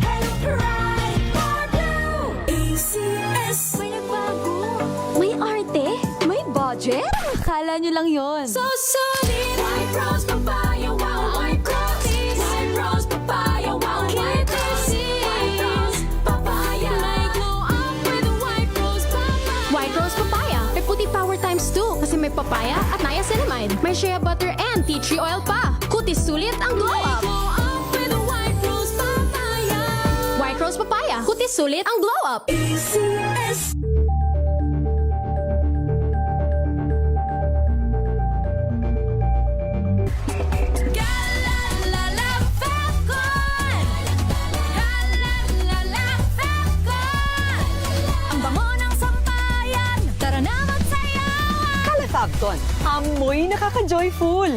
Hello, Pride Bar Blue. ACS. May nagbago. May arte? May budget? Akala nyo lang yon. So solid. White Rose Papaya, wow, White Rose. White Rose Papaya, wow, White Rose. White Rose Papaya. May glow up with White Rose Papaya. White Rose Papaya. May puti power times 2 kasi may papaya at niacinamide. May shea butter and tea tree oil pa. Kutis sulit ang glow up. Glow up with White Rose Papaya. White Rose Papaya. Kutis sulit ang glow up. ACS. Calefabcon, amoy nakaka-joyful.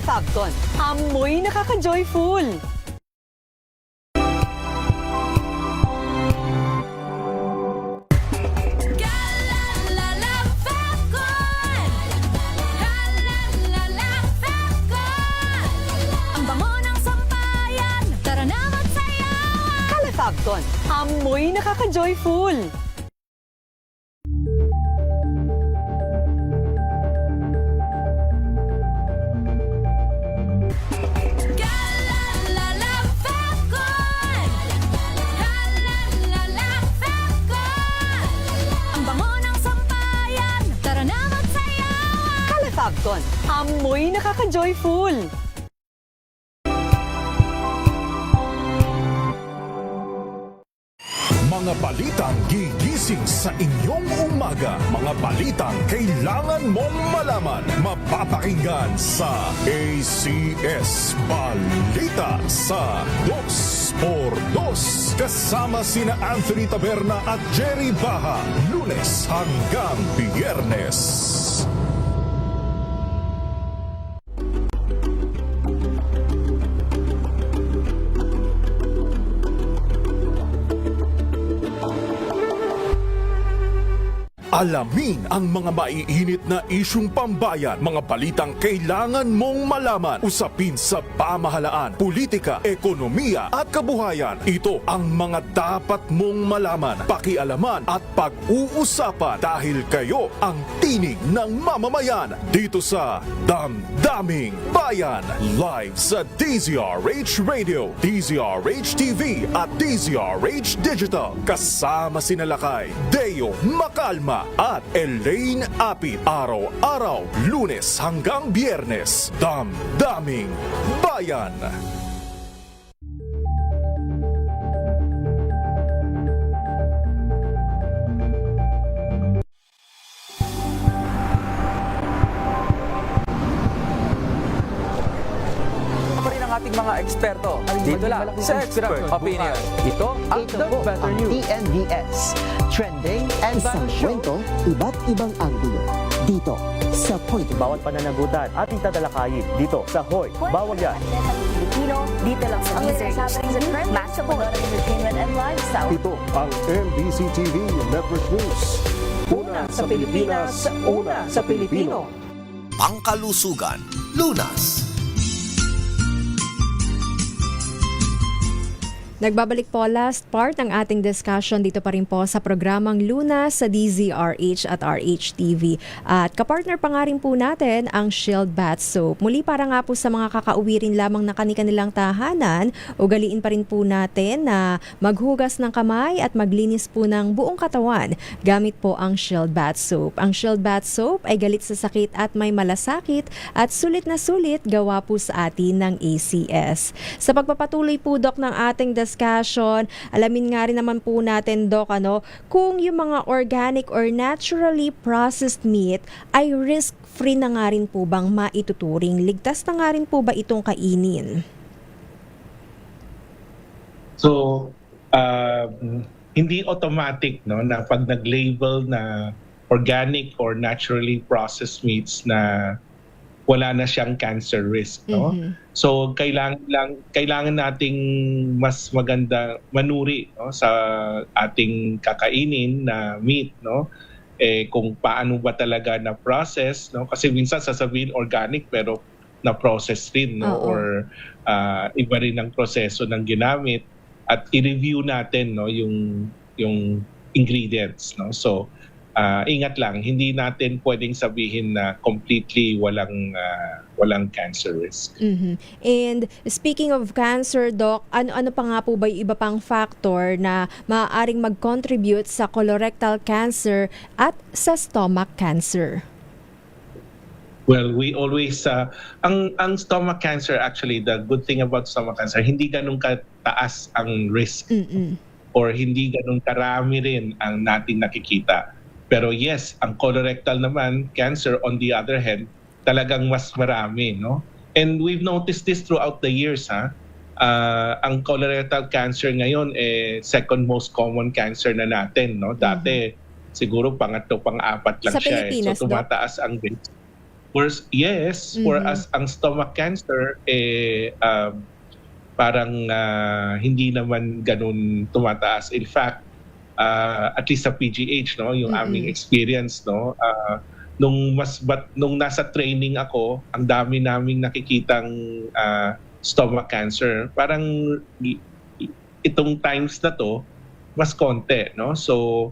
Calefabcon, amoy nakaka-joyful. Calefabcon, amoy nakaka-joyful. Calefabcon, amoy nakaka-joyful. Mga Mga balitang gigising sa inyong umaga. Mga balitang kailangan mong malaman. Mapapakinggan sa ACS Balita sa 2x2. Kasama sina Anthony Taberna at Jerry Baha. Lunes hanggang Biyernes. Alamin ang mga maiinit na isyung pambayan, mga balitang kailangan mong malaman, usapin sa pamahalaan, politika, ekonomiya at kabuhayan. Ito ang mga dapat mong malaman, pakialaman at pag-uusapan dahil kayo ang tinig ng mamamayan dito sa Damdaming Bayan. Live sa DZRH Radio, DZRH TV at DZRH Digital. Kasama sina Lakay, Deo Macalma at Elaine Apit. Araw-araw, Lunes hanggang Biyernes. Damdaming Bayan. Ating mga eksperto dito lang sa Expert Opinion. Ito ang The Better News. TNVS. Trending and Isang kwento, iba't ibang anggulo. Dito sa Point. Bawat pananagutan ating tatalakayin dito sa Hoy. Bawal yan. Pilipino, dito lang sa DZRH. Matchable entertainment and lifestyle. Ito ang MBC TV Network News. Una sa Pilipinas, una sa Pilipino. Pangkalusugan, Lunas. Nagbabalik po last part ng ating discussion dito pa rin po sa programang Lunas sa DZRH at RHTV. At kapartner pa nga rin po natin ang Shield Bath Soap. Muli para nga po sa mga kakauwi rin lamang na kanilang tahanan, ugaliin pa rin po natin na maghugas ng kamay at maglinis po ng buong katawan gamit po ang Shield Bath Soap. Ang Shield Bath Soap ay galit sa sakit at may malasakit at sulit na sulit gawa po sa atin ng ACS. Sa pagpapatuloy po, Dok, ng ating discussion, alamin nga rin naman po natin, Doc, kung yung mga organic or naturally processed meat ay risk-free na nga rin po bang maituturing? Ligtas na nga rin po ba itong kainin? So, hindi automatic na pag nag-label na organic or naturally processed meats na wala na siyang cancer risk, no? Mm-hmm. So kailangan nating mas maganda manuri, no, sa ating kakainin na meat, no? Kung paano ba talaga na process, no? Kasi minsan sasabihin organic pero na process rin, no? Or iba rin ang proseso ng ginamit, at i-review natin, no, yung ingredients, no? So ingat lang, hindi natin pwedeng sabihin na completely walang cancer risk. Mm-hmm. And speaking of cancer, Doc, ano pa nga po ba yung iba pang factor na maaaring mag-contribute sa colorectal cancer at sa stomach cancer? Well, we always, ang stomach cancer, actually, the good thing about stomach cancer, hindi ganun kataas ang risk. Mm-mm. Or hindi ganun karami rin ang natin nakikita. Pero yes, ang colorectal naman, cancer, on the other hand, talagang mas marami, no? And we've noticed this throughout the years, ha? Ang colorectal cancer ngayon, second most common cancer na natin, no? Dati, siguro pangatlo, pang-apat lang sa siya. Pilipinas, So tumataas ang risk. Whereas ang stomach cancer, parang hindi naman ganun tumataas. In fact, at least sa PGH, no, yung aming experience, no, nung nasa training ako, ang dami naming nakikitang stomach cancer. Parang itong times na to mas konti, no? So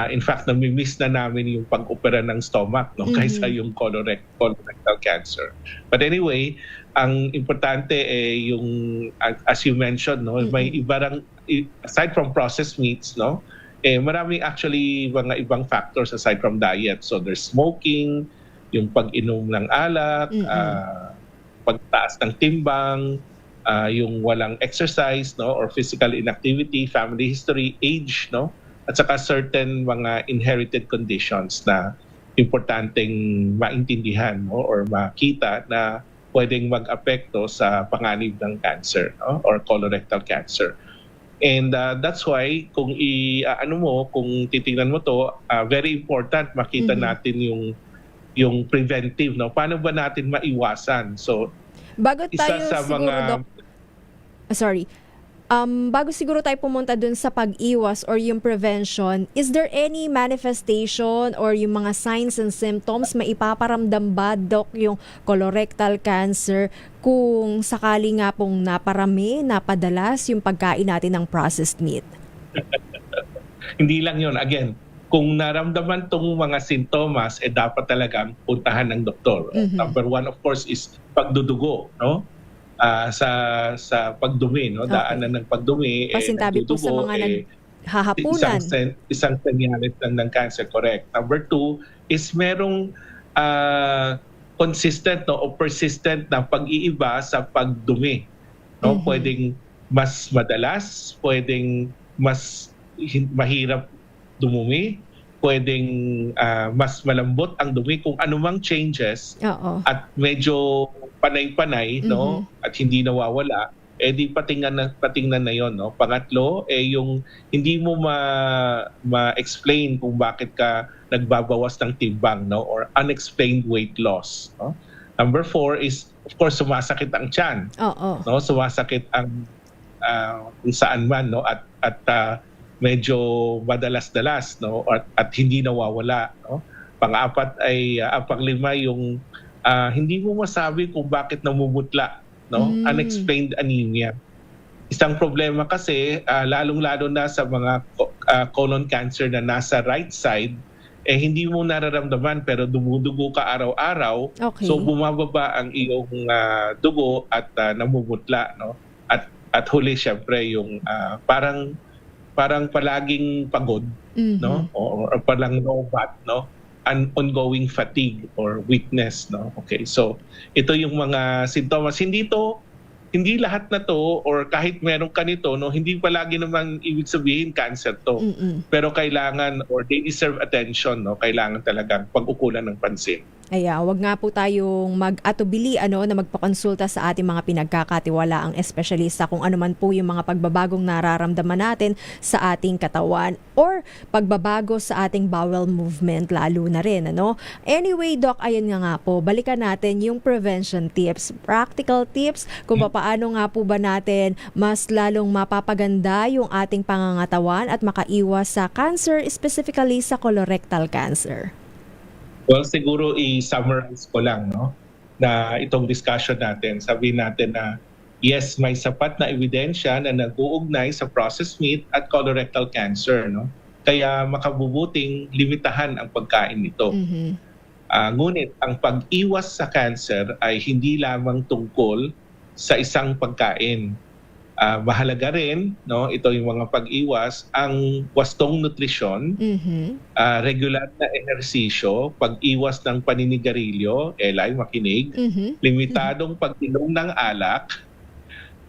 in fact, nami-miss na namin yung pag-opera ng stomach, no, kaysa yung colorectal cancer. But anyway, ang importante yung as you mentioned, no, may ibarang, aside from processed meats, no, maraming actually mga ibang factors aside from diet. So there's smoking, yung pag-inom ng alak, pagtaas ng timbang, yung walang exercise, no, or physical inactivity, family history, age, no, at saka certain mga inherited conditions na importanteng maintindihan, no, or makita na pwedeng mag-apekto sa panganib ng cancer, no, or colorectal cancer. And that's why kung kung titingnan mo to, very important makita natin yung preventive, no, paano ba natin maiwasan. So bago isa tayo sa siguro, mga Doc, bago siguro tayo pumunta dun sa pag-iwas or yung prevention, is there any manifestation or yung mga signs and symptoms maipaparamdam ba, Doc, yung colorectal cancer kung sakali nga pong napadalas yung pagkain natin ng processed meat? Hindi lang yun. Again, kung naramdaman tong mga sintomas, dapat talagang puntahan ng doktor. Number one, of course, is pagdudugo, no? Sa pagdumi, no? Daanan ng pagdumi, Pasintabi po sa mga naghahapunan. Isang senyales ng cancer, correct. Number two is merong consistent, no, o persistent na pag-iiba sa pagdumi. No? Pwedeng mas madalas, pwedeng mas mahirap dumumi, pwedeng mas malambot ang dumi, kung anumang changes at medyo panay-panay, no, at hindi nawawala, di patingnan na yon, no. Pangatlo, yung hindi mo ma-explain kung bakit ka nagbabawas ng timbang, no, or unexplained weight loss, no. Number 4 is, of course, sumasakit ang tiyan. No, sumasakit ang kung saan man, no, at medyo madalas-dalas, no, at hindi nawawala, no. Pang-apat ay pang-lima yung hindi mo masabi kung bakit namumutla, no? Unexplained anemia. Isang problema kasi, lalong-lalo na sa mga colon cancer na nasa right side, hindi mo nararamdaman pero dumudugo ka araw-araw. So bumababa ang iyong dugo at namumutla, no? At huli syempre yung parang palaging pagod, no? Or parang low-bat, no? An ongoing fatigue or weakness, no. Okay, so ito yung mga sintomas. Hindi lahat na to, or kahit meron ka nito, no, hindi palagi namang ibig sabihin cancer to. Pero kailangan, or they deserve attention, no. Kailangan talagang pag-ukulan ng pansin. Wag nga po tayong mag-atubili na magpakonsulta sa ating mga pinagkakatiwalaang espesyalista kung ano man po yung mga pagbabagong nararamdaman natin sa ating katawan or pagbabago sa ating bowel movement lalo na rin, ano? Anyway, Doc, ayun nga po, balikan natin yung prevention tips, practical tips kung paano nga po ba natin mas lalong mapapaganda yung ating pangangatawan at makaiwas sa cancer, specifically sa colorectal cancer. Well, siguro i-summarize ko lang, no, na itong discussion natin. Sabihin natin na yes, may sapat na ebidensya na nag-uugnay sa processed meat at colorectal cancer, no. Kaya makabubuting limitahan ang pagkain nito. Ngunit ang pag-iwas sa cancer ay hindi lamang tungkol sa isang pagkain. Mahalaga rin, no, ito yung mga pag-iwas, ang wastong nutrisyon, regular na ehersisyo, pag-iwas ng paninigarilyo, makinig, limitadong pag-inom ng alak,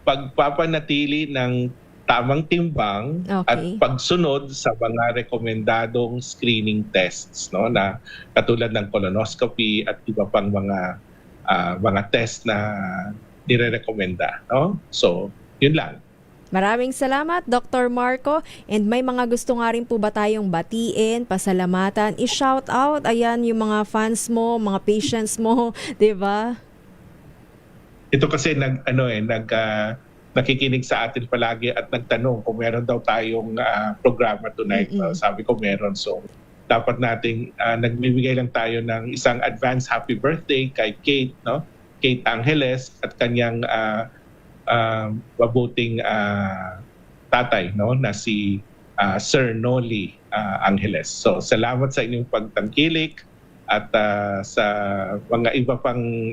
pagpapanatili ng tamang timbang, at pagsunod sa mga rekomendadong screening tests, no, na katulad ng colonoscopy at iba pang mga test na nire-rekomenda, no? So, yun lang. Maraming salamat, Dr. Marco. And may mga gusto nga rin po ba tayong batiin, pasalamatan, i-shout out, ayan, yung mga fans mo, mga patients mo, di ba? Ito kasi nakikinig sa atin palagi at nagtanong kung meron daw tayong programa tonight. Sabi ko meron. So, dapat nating nagbibigay lang tayo ng isang advance happy birthday kay Kate, no? Kate Angeles at kanyang mabuting tatay, no, na si Sir Noli Angeles. So salamat sa inyong pagtangkilik at sa mga iba pang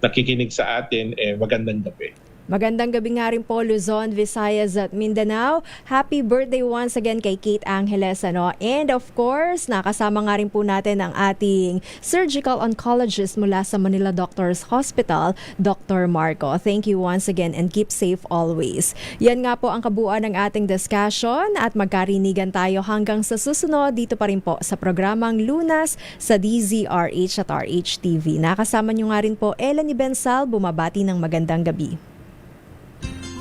nakikinig sa atin, magandang gabi. Magandang gabi nga rin po Luzon, Visayas at Mindanao. Happy birthday once again kay Kate Angeles. And of course, nakasama nga rin po natin ang ating surgical oncologist mula sa Manila Doctors Hospital, Dr. Marco. Thank you once again and keep safe always. Yan nga po ang kabuuan ng ating discussion at magkarinigan tayo hanggang sa susunod dito pa rin po sa programang Lunas sa DZRH at RHTV. Nakasama nyo nga rin po Ella ni Bensal, bumabati ng magandang gabi.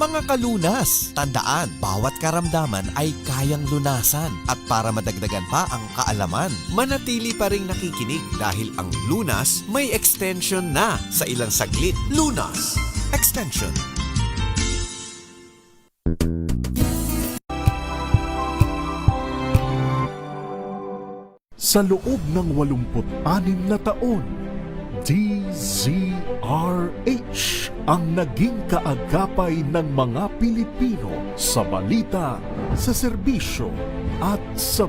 Mga kalunas, tandaan, bawat karamdaman ay kayang lunasan. At para madagdagan pa ang kaalaman, manatili pa ring nakikinig dahil ang Lunas may extension na sa ilang saglit. Lunas Extension. Sa loob ng 86 na taon, DZRH ang naging kaagapay ng mga Pilipino sa balita, sa serbisyo at sa